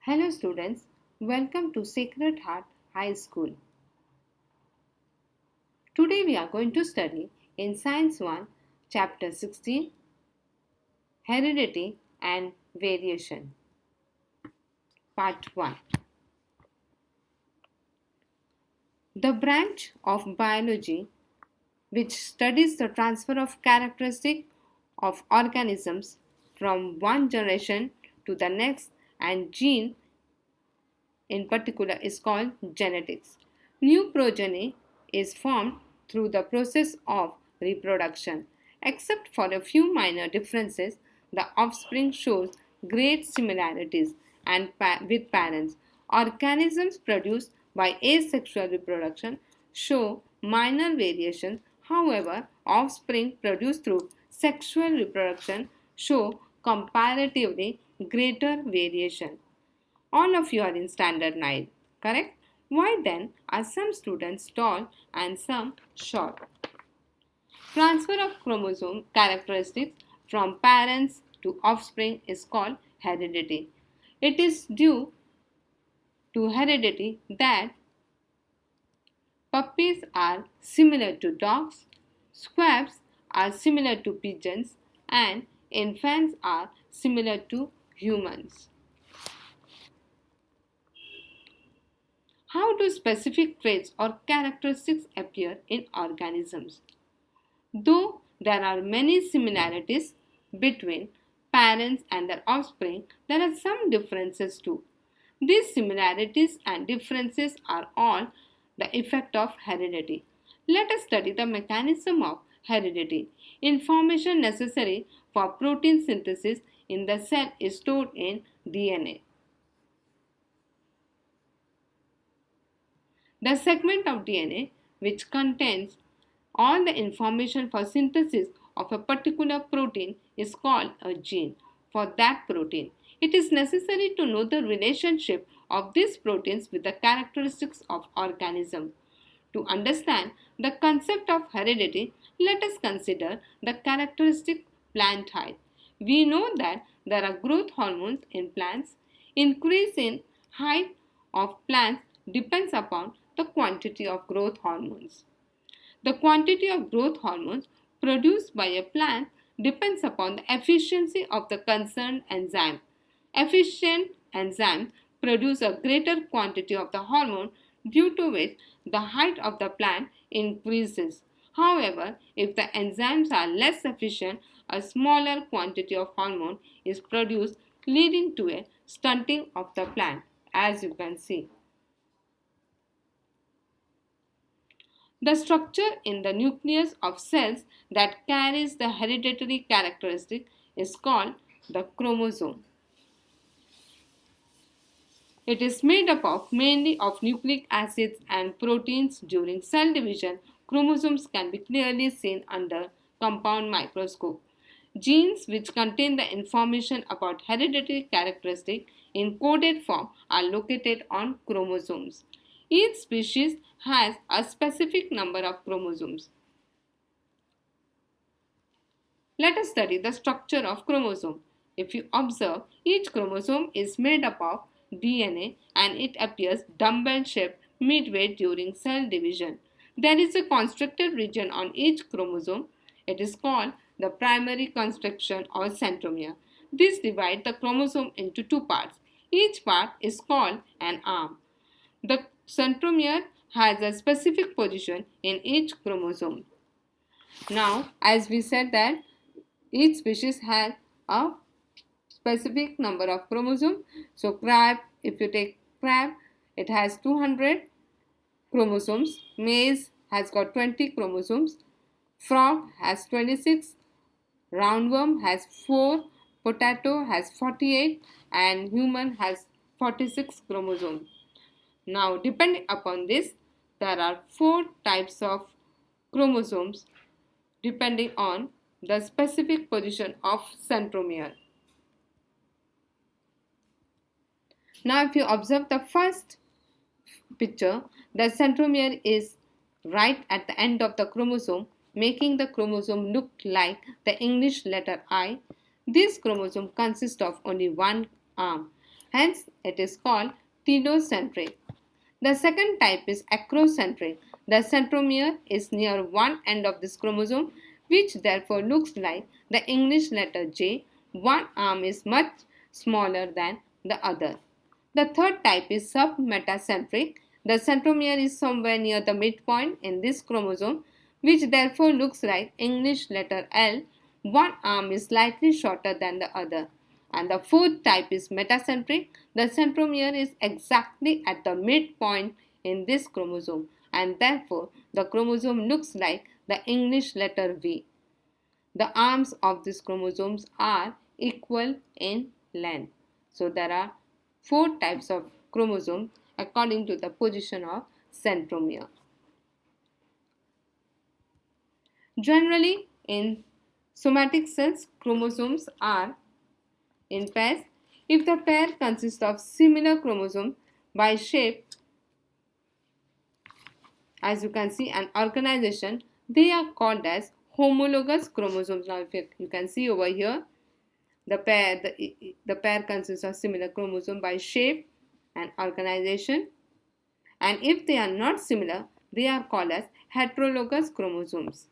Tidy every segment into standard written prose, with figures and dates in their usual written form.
Hello students, welcome to Sacred Heart High School. Today we are going to study in Science-1, Chapter 16, Heredity and Variation, Part 1. The branch of biology which studies the transfer of characteristics of organisms from one generation to the next and gene in particular is called genetics. New progeny is formed through the process of reproduction. Except for a few minor differences, the offspring shows great similarities and with parents. Organisms produced by asexual reproduction show minor variations. However, offspring produced through sexual reproduction show comparatively greater variation. All of you are in standard 9, correct? Why then are some students tall and some short? Transfer of chromosome characteristics from parents to offspring is called heredity. It is due to heredity that puppies are similar to dogs, squabs are similar to pigeons, and infants are similar to humans. How do specific traits or characteristics appear in organisms? Though there are many similarities between parents and their offspring, there are some differences too. These similarities and differences are all the effect of heredity. Let us study the mechanism of heredity. Information necessary for protein synthesis in the cell is stored in DNA. The segment of DNA which contains all the information for synthesis of a particular protein is called a gene for that protein. It is necessary to know the relationship of these proteins with the characteristics of organism. To understand the concept of heredity, let us consider the characteristic plant height. We know that there are growth hormones in plants. Increase in height of plants depends upon the quantity of growth hormones. The quantity of growth hormones produced by a plant depends upon the efficiency of the concerned enzyme. Efficient enzymes produce a greater quantity of the hormone, due to which the height of the plant increases. However, if the enzymes are less efficient, a smaller quantity of hormone is produced, leading to a stunting of the plant, as you can see. The structure in the nucleus of cells that carries the hereditary characteristic is called the chromosome. It is made up of mainly of nucleic acids and proteins. During cell division, chromosomes can be clearly seen under compound microscope. Genes which contain the information about hereditary characteristics in coded form are located on chromosomes. Each species has a specific number of chromosomes. Let us study the structure of chromosome. If you observe, each chromosome is made up of DNA and it appears dumbbell-shaped midway during cell division. There is a constricted region on each chromosome. It is called the primary constriction or centromere. This divides the chromosome into two parts. Each part is called an arm. The centromere has a specific position in each chromosome. Now, as we said that each species has a specific number of chromosomes. So crab, if you take crab, it has 200 chromosomes. Maize has got 20 chromosomes. Frog has 26. Roundworm has 4. Potato has 48. And human has 46 chromosomes. Now, depending upon this, there are 4 types of chromosomes depending on the specific position of centromere. Now, if you observe the first picture, the centromere is right at the end of the chromosome, making the chromosome look like the English letter I. This chromosome consists of only one arm. Hence, it is called telocentric. The second type is acrocentric. The centromere is near one end of this chromosome, which therefore looks like the English letter J. One arm is much smaller than the other. The third type is submetacentric. The centromere is somewhere near the midpoint in this chromosome, which therefore looks like English letter L. One arm is slightly shorter than the other. And the fourth type is metacentric. The centromere is exactly at the midpoint in this chromosome, and therefore the chromosome looks like the English letter V. The arms of these chromosomes are equal in length. So there are four types of chromosomes according to the position of centromere. Generally, in somatic cells, chromosomes are in pairs. If the pair consists of similar chromosomes by shape, as you can see, an organization, they are called as homologous chromosomes. Now, if you can see over here, the pair consists of similar chromosome by shape and organization, and if they are not similar, they are called as heterologous chromosomes.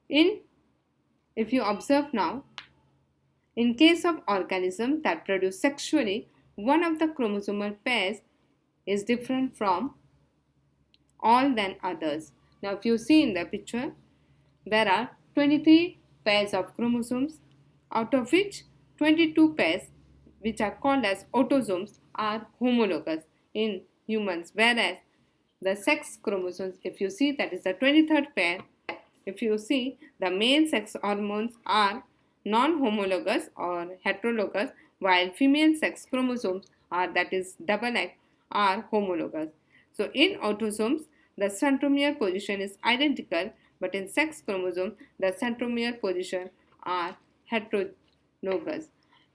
If you observe now, in case of organisms that produce sexually, one of the chromosomal pairs is different from all than others. Now, if you see in the picture, there are 23 pairs of chromosomes, out of which 22 pairs, which are called as autosomes, are homologous in humans, whereas the sex chromosomes, if you see, that is the 23rd pair. If you see, the male sex hormones are non-homologous or heterologous, while female sex chromosomes are, that is double X, are homologous. So in autosomes, the centromere position is identical, but in sex chromosome, the centromere position are heterologous.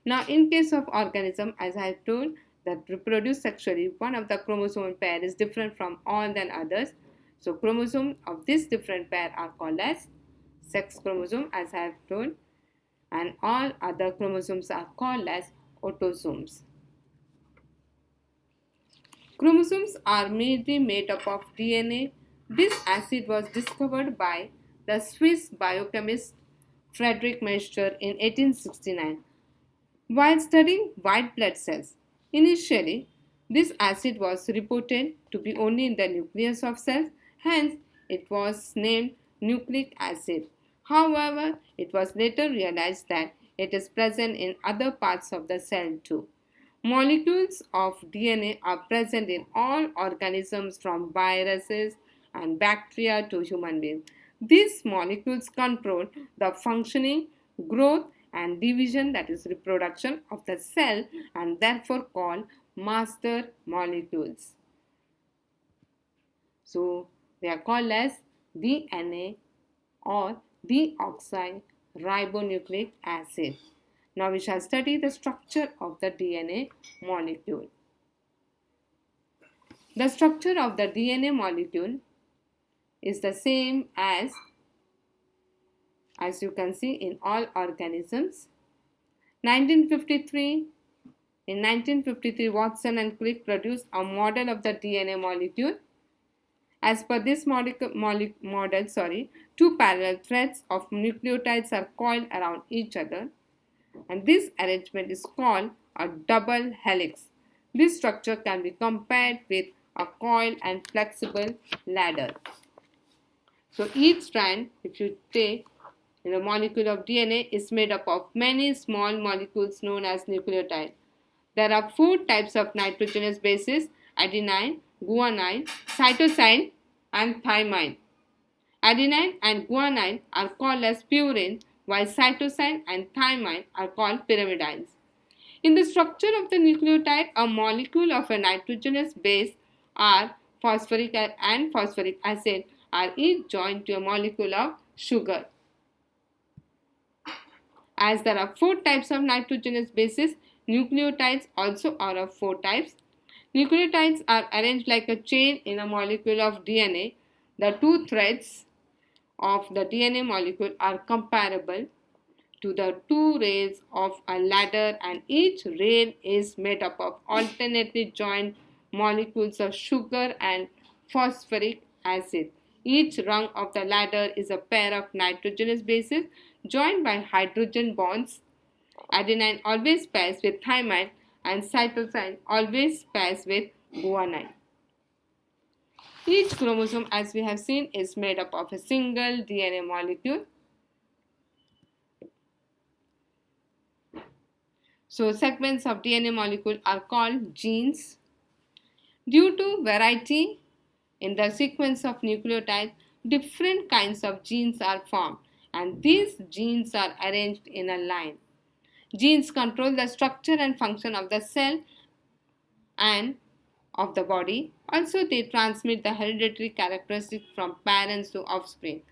Now, in case of organism, as I have told, that reproduce sexually, one of the chromosomal pair is different from all than others. So, chromosomes of this different pair are called as sex chromosome, as I have told, and all other chromosomes are called as autosomes. Chromosomes are mainly made up of DNA. This acid was discovered by the Swiss biochemist Friedrich Meister in 1869 while studying white blood cells. Initially, this acid was reported to be only in the nucleus of cells, hence it was named nucleic acid. However, it was later realized that it is present in other parts of the cell too. Molecules of DNA are present in all organisms from viruses and bacteria to human beings. These molecules control the functioning, growth and division, that is reproduction of the cell, and therefore called master molecules. So they are called as DNA or deoxyribonucleic acid. Now we shall study the structure of the DNA molecule. The structure of the DNA molecule is the same as you can see in all organisms. In 1953, Watson and Crick produced a model of the DNA molecule. As per this model, two parallel threads of nucleotides are coiled around each other, and this arrangement is called a double helix. This structure can be compared with a coil and flexible ladder. So each strand, if you take in a molecule of DNA, is made up of many small molecules known as nucleotides. There are four types of nitrogenous bases: adenine, guanine, cytosine, and thymine. Adenine and guanine are called as purines, while cytosine and thymine are called pyrimidines. In the structure of the nucleotide, a molecule of a nitrogenous base are phosphoric and phosphoric acid are each joined to a molecule of sugar. As there are four types of nitrogenous bases, nucleotides also are of four types. Nucleotides are arranged like a chain in a molecule of DNA. The two threads of the DNA molecule are comparable to the two rails of a ladder, and each rail is made up of alternately joined molecules of sugar and phosphoric acid. Each rung of the ladder is a pair of nitrogenous bases joined by hydrogen bonds. Adenine always pairs with thymine and cytosine always pairs with guanine. Each chromosome, as we have seen, is made up of a single DNA molecule. So segments of DNA molecule are called genes. Due to variety in the sequence of nucleotides, different kinds of genes are formed, and these genes are arranged in a line. Genes control the structure and function of the cell and of the body. Also, they transmit the hereditary characteristics from parents to offspring.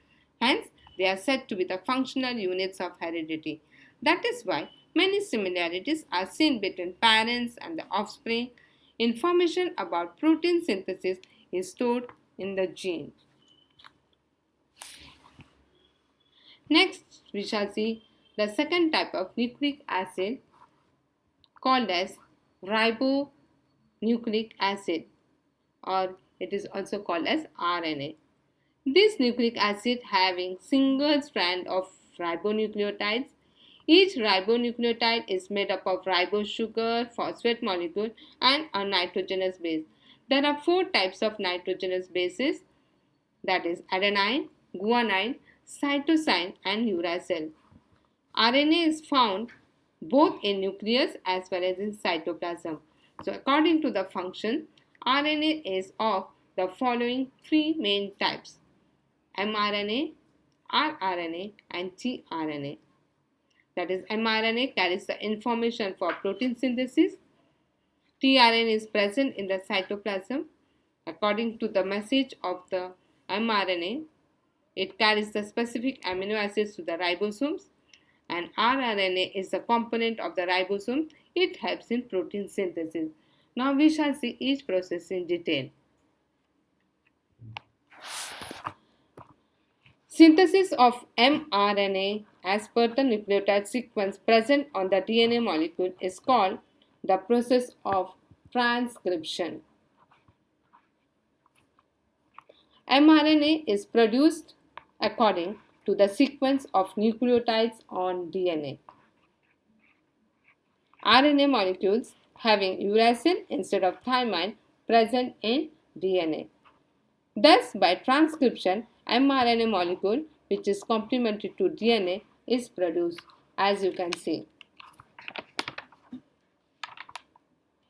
Hence, they are said to be the functional units of heredity. That is why many similarities are seen between parents and the offspring. Information about protein synthesis is stored in the gene. Next, we shall see the second type of nucleic acid called as ribonucleic acid, or it is also called as RNA. This nucleic acid having single strand of ribonucleotides. Each ribonucleotide is made up of ribose sugar, phosphate molecule and a nitrogenous base. There are four types of nitrogenous bases, that is adenine, guanine, cytosine and uracil. RNA is found both in nucleus as well as in cytoplasm. So according to the function, RNA is of the following three main types: mRNA, rRNA and tRNA. That is, mRNA carries the information for protein synthesis. tRNA is present in the cytoplasm. According to the message of the mRNA, it carries the specific amino acids to the ribosomes, and rRNA is a component of the ribosome. It helps in protein synthesis. Now we shall see each process in detail. Synthesis of mRNA as per the nucleotide sequence present on the DNA molecule is called the process of transcription. mRNA is produced according to the sequence of nucleotides on DNA. RNA molecules having uracil instead of thymine present in DNA. Thus, by transcription, mRNA molecule, which is complementary to DNA, is produced, as you can see.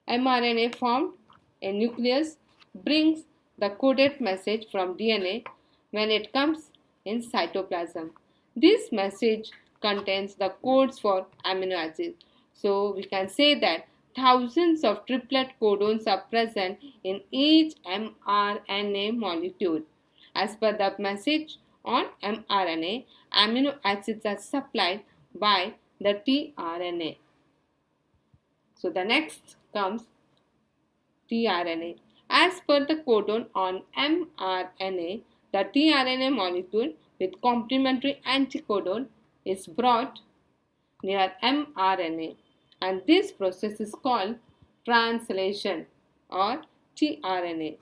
mRNA formed in nucleus brings the coded message from DNA when it comes in cytoplasm. This message contains the codes for amino acids. So we can say that thousands of triplet codons are present in each mRNA molecule. As per the message on mRNA, amino acids are supplied by the tRNA. So the next comes tRNA. As per the codon on mRNA, the tRNA molecule with complementary anticodon is brought near mRNA, and this process is called translation or tRNA.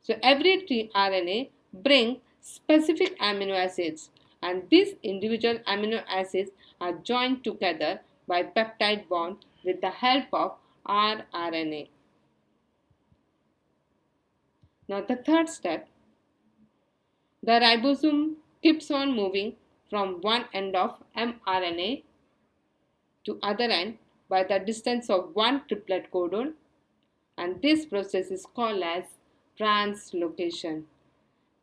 So every tRNA brings specific amino acids, and these individual amino acids are joined together by peptide bond with the help of rRNA. Now the third step, the ribosome keeps on moving from one end of mRNA to other end by the distance of one triplet codon, and this process is called as translocation.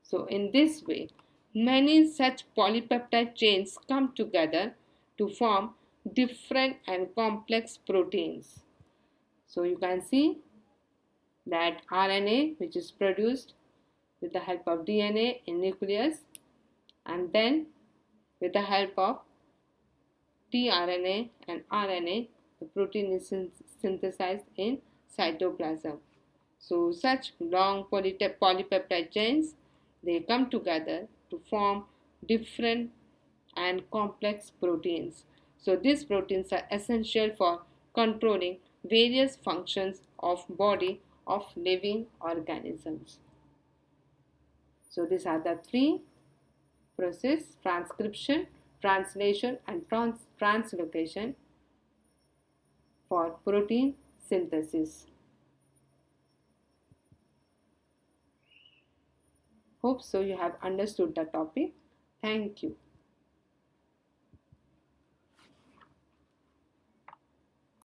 So in this way, many such polypeptide chains come together to form different and complex proteins. So you can see that RNA, which is produced with the help of DNA in nucleus, and then with the help of tRNA and RNA, the protein is synthesized in cytoplasm. So such long polypeptide chains, they come together to form different and complex proteins. So these proteins are essential for controlling various functions of body of living organisms. So these are the three process: transcription, translation and translocation for protein synthesis. Hope so you have understood the topic. Thank you.